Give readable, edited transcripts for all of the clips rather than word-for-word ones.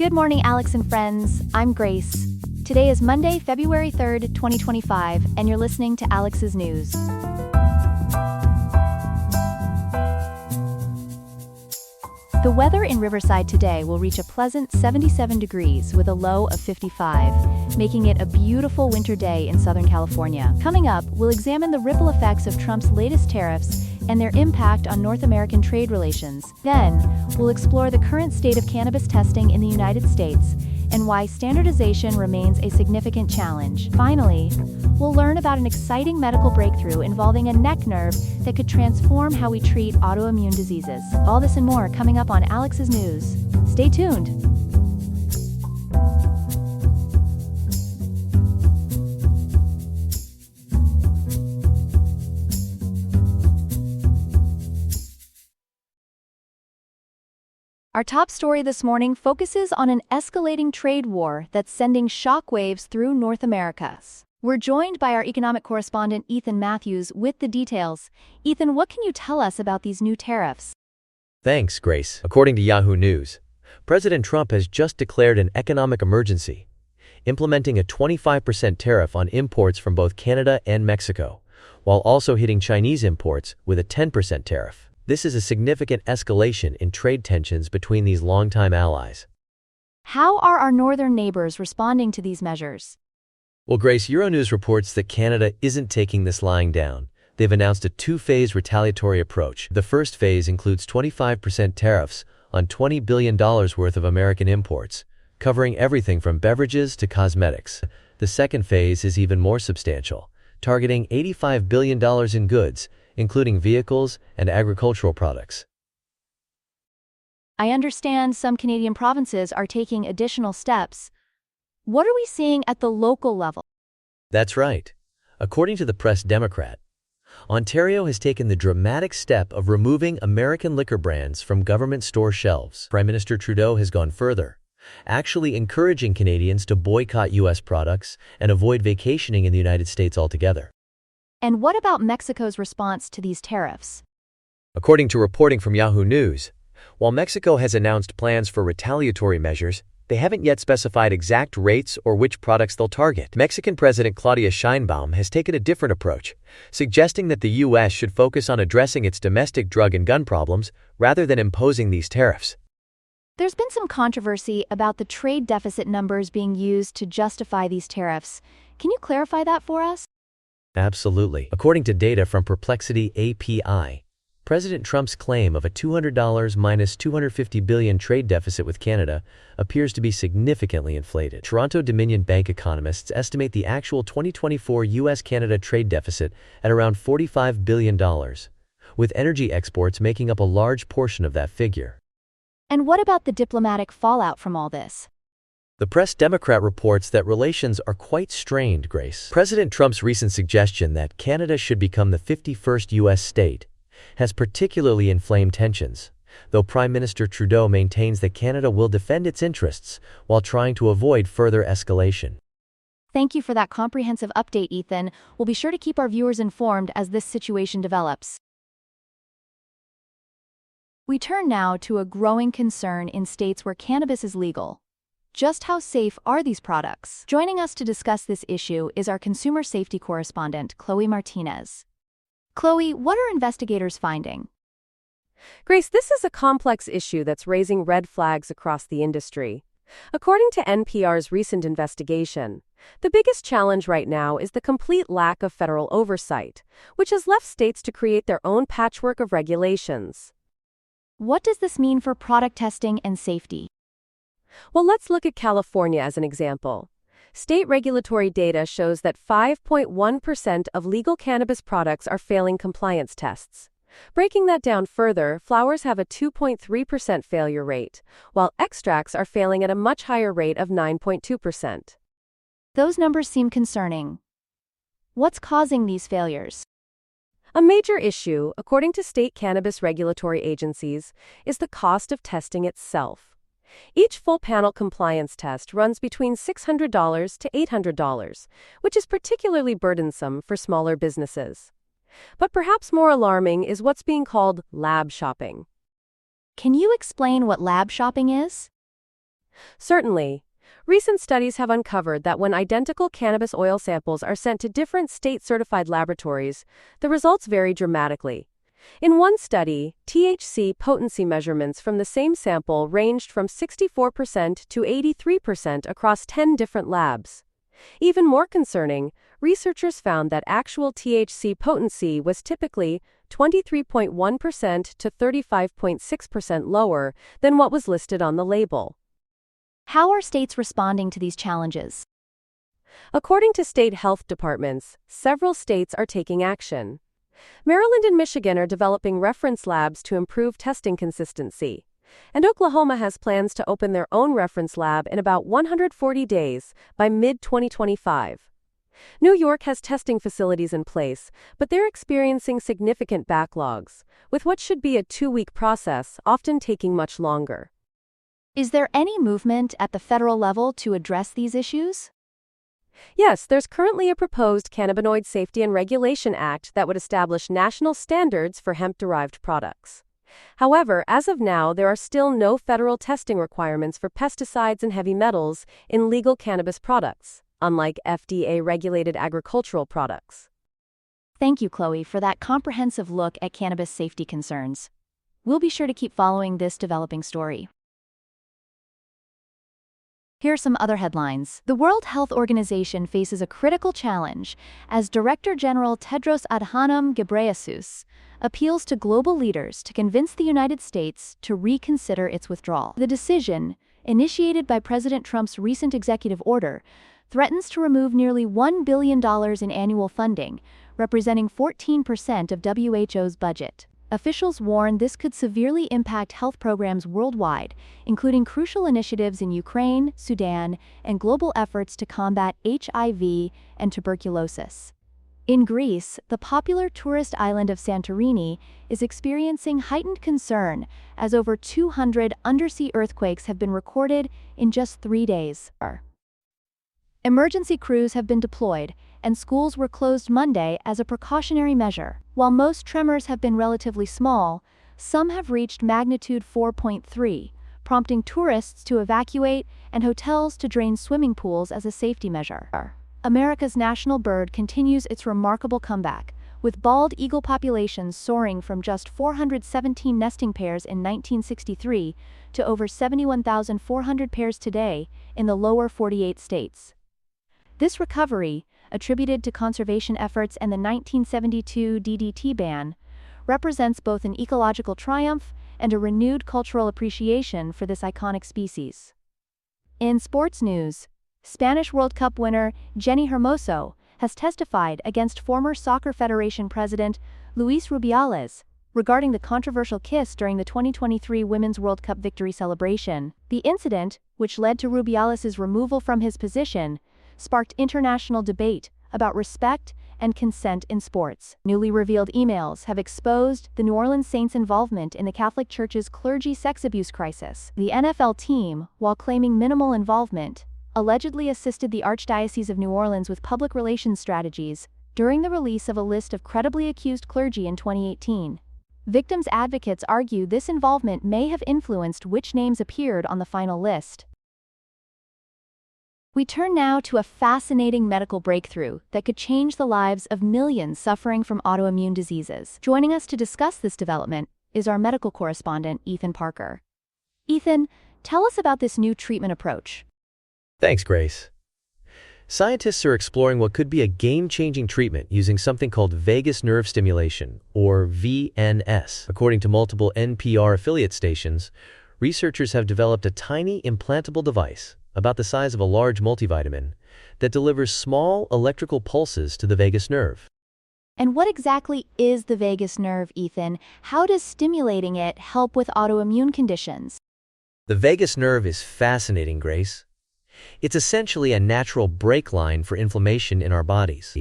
Good morning, Alex and friends. I'm Grace. Today is Monday, February 3rd, 2025, and you're listening to Alex's News. The weather in Riverside today will reach a pleasant 77 degrees with a low of 55, making it a beautiful winter day in Southern California. Coming up, we'll examine the ripple effects of Trump's latest tariffs and their impact on North American trade relations. Then, we'll explore the current state of cannabis testing in the United States and why standardization remains a significant challenge. Finally, we'll learn about an exciting medical breakthrough involving a neck nerve that could transform how we treat autoimmune diseases. All this and more coming up on Alex's News. Stay tuned. Our top story this morning focuses on an escalating trade war that's sending shockwaves through North America. We're joined by our economic correspondent Ethan Matthews with the details. Ethan, what can you tell us about these new tariffs? Thanks, Grace. According to Yahoo News, President Trump has just declared an economic emergency, implementing a 25% tariff on imports from both Canada and Mexico, while also hitting Chinese imports with a 10% tariff. This is a significant escalation in trade tensions between these longtime allies. How are our northern neighbors responding to these measures? Well, Grace, Euronews reports that Canada isn't taking this lying down. They've announced a two-phase retaliatory approach. The first phase includes 25% tariffs on $20 billion worth of American imports, covering everything from beverages to cosmetics. The second phase is even more substantial, targeting $85 billion in goods, including vehicles and agricultural products. I understand some Canadian provinces are taking additional steps. What are we seeing at the local level? That's right. According to the Press Democrat, Ontario has taken the dramatic step of removing American liquor brands from government store shelves. Prime Minister Trudeau has gone further, actually encouraging Canadians to boycott U.S. products and avoid vacationing in the United States altogether. And what about Mexico's response to these tariffs? According to reporting from Yahoo News, while Mexico has announced plans for retaliatory measures, they haven't yet specified exact rates or which products they'll target. Mexican President Claudia Sheinbaum has taken a different approach, suggesting that the U.S. should focus on addressing its domestic drug and gun problems rather than imposing these tariffs. There's been some controversy about the trade deficit numbers being used to justify these tariffs. Can you clarify that for us? Absolutely. According to data from Perplexity API, President Trump's claim of a $200 minus $250 billion trade deficit with Canada appears to be significantly inflated. Toronto Dominion Bank economists estimate the actual 2024 U.S.-Canada trade deficit at around $45 billion, with energy exports making up a large portion of that figure. And what about the diplomatic fallout from all this? The Press Democrat reports that relations are quite strained, Grace. President Trump's recent suggestion that Canada should become the 51st U.S. state has particularly inflamed tensions, though Prime Minister Trudeau maintains that Canada will defend its interests while trying to avoid further escalation. Thank you for that comprehensive update, Ethan. We'll be sure to keep our viewers informed as this situation develops. We turn now to a growing concern in states where cannabis is legal. Just how safe are these products? Joining us to discuss this issue is our consumer safety correspondent, Chloe Martinez. Chloe, what are investigators finding? Grace, this is a complex issue that's raising red flags across the industry. According to NPR's recent investigation, the biggest challenge right now is the complete lack of federal oversight, which has left states to create their own patchwork of regulations. What does this mean for product testing and safety? Well, let's look at California as an example. State regulatory data shows that 5.1% of legal cannabis products are failing compliance tests. Breaking that down further, flowers have a 2.3% failure rate, while extracts are failing at a much higher rate of 9.2%. Those numbers seem concerning. What's causing these failures? A major issue, according to state cannabis regulatory agencies, is the cost of testing itself. Each full panel compliance test runs between $600 to $800, which is particularly burdensome for smaller businesses. But perhaps more alarming is what's being called lab shopping. Can you explain what lab shopping is? Certainly. Recent studies have uncovered that when identical cannabis oil samples are sent to different state-certified laboratories, the results vary dramatically. In one study, THC potency measurements from the same sample ranged from 64% to 83% across 10 different labs. Even more concerning, researchers found that actual THC potency was typically 23.1% to 35.6% lower than what was listed on the label. How are states responding to these challenges? According to state health departments, several states are taking action. Maryland and Michigan are developing reference labs to improve testing consistency. And Oklahoma has plans to open their own reference lab in about 140 days, by mid-2025. New York has testing facilities in place, but they're experiencing significant backlogs, with what should be a 2-week process often taking much longer. Is there any movement at the federal level to address these issues? Yes, there's currently a proposed Cannabinoid Safety and Regulation Act that would establish national standards for hemp-derived products. However, as of now, there are still no federal testing requirements for pesticides and heavy metals in legal cannabis products, unlike FDA-regulated agricultural products. Thank you, Chloe, for that comprehensive look at cannabis safety concerns. We'll be sure to keep following this developing story. Here are some other headlines. The World Health Organization faces a critical challenge as Director General Tedros Adhanom Ghebreyesus appeals to global leaders to convince the United States to reconsider its withdrawal. The decision, initiated by President Trump's recent executive order, threatens to remove nearly $1 billion in annual funding, representing 14% of WHO's budget. Officials warn this could severely impact health programs worldwide, including crucial initiatives in Ukraine, Sudan, and global efforts to combat HIV and tuberculosis. In Greece, the popular tourist island of Santorini is experiencing heightened concern as over 200 undersea earthquakes have been recorded in just 3 days. Emergency crews have been deployed, and schools were closed Monday as a precautionary measure. While most tremors have been relatively small, some have reached magnitude 4.3, prompting tourists to evacuate and hotels to drain swimming pools as a safety measure. America's national bird continues its remarkable comeback, with bald eagle populations soaring from just 417 nesting pairs in 1963 to over 71,400 pairs today in the lower 48 states. This recovery, attributed to conservation efforts and the 1972 DDT ban, represents both an ecological triumph and a renewed cultural appreciation for this iconic species. In sports news, Spanish World Cup winner Jenny Hermoso has testified against former Soccer Federation President Luis Rubiales regarding the controversial kiss during the 2023 Women's World Cup victory celebration. The incident, which led to Rubiales' removal from his position, sparked international debate about respect and consent in sports. Newly revealed emails have exposed the New Orleans Saints' involvement in the Catholic Church's clergy sex abuse crisis. The NFL team, while claiming minimal involvement, allegedly assisted the Archdiocese of New Orleans with public relations strategies during the release of a list of credibly accused clergy in 2018. Victims' advocates argue this involvement may have influenced which names appeared on the final list. We turn now to a fascinating medical breakthrough that could change the lives of millions suffering from autoimmune diseases. Joining us to discuss this development is our medical correspondent, Ethan Parker. Ethan, tell us about this new treatment approach. Thanks, Grace. Scientists are exploring what could be a game-changing treatment using something called vagus nerve stimulation, or VNS. According to multiple NPR affiliate stations, researchers have developed a tiny implantable device about the size of a large multivitamin that delivers small electrical pulses to the vagus nerve. And what exactly is the vagus nerve, Ethan? How does stimulating it help with autoimmune conditions? The vagus nerve is fascinating, Grace. It's essentially a natural brake line for inflammation in our bodies.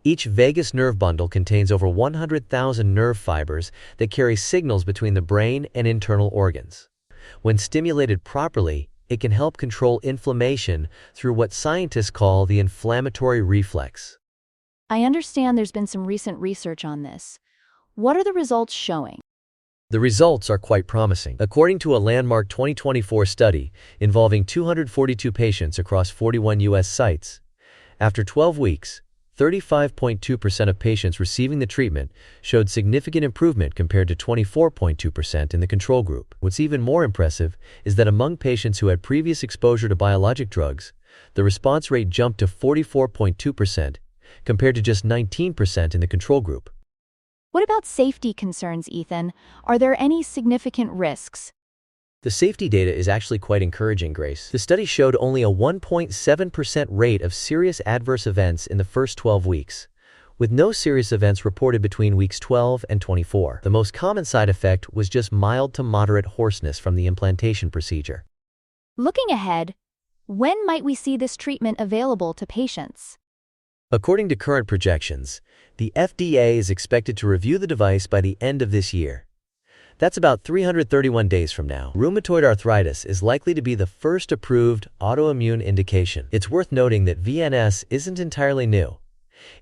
Each vagus nerve bundle contains over 100,000 nerve fibers that carry signals between the brain and internal organs. When stimulated properly, it can help control inflammation through what scientists call the inflammatory reflex. I understand there's been some recent research on this. What are the results showing? The results are quite promising. According to a landmark 2024 study involving 242 patients across 41 U.S. sites, after 12 weeks, 35.2% of patients receiving the treatment showed significant improvement compared to 24.2% in the control group. What's even more impressive is that among patients who had previous exposure to biologic drugs, the response rate jumped to 44.2% compared to just 19% in the control group. What about safety concerns, Ethan? Are there any significant risks? The safety data is actually quite encouraging, Grace. The study showed only a 1.7% rate of serious adverse events in the first 12 weeks, with no serious events reported between weeks 12 and 24. The most common side effect was just mild to moderate hoarseness from the implantation procedure. Looking ahead, when might we see this treatment available to patients? According to current projections, the FDA is expected to review the device by the end of this year. That's about 331 days from now. Rheumatoid arthritis is likely to be the first approved autoimmune indication. It's worth noting that VNS isn't entirely new.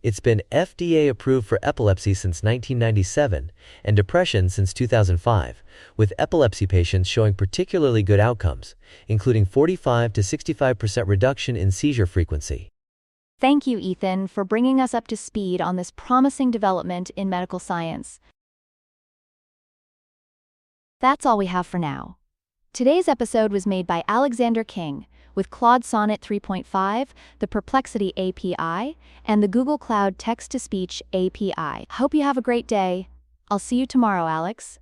It's been FDA approved for epilepsy since 1997 and depression since 2005, with epilepsy patients showing particularly good outcomes, including 45 to 65% reduction in seizure frequency. Thank you, Ethan, for bringing us up to speed on this promising development in medical science. That's all we have for now. Today's episode was made by Alexander King, with Claude Sonnet 3.5, the Perplexity API, and the Google Cloud Text-to-Speech API. Hope you have a great day. I'll see you tomorrow, Alex.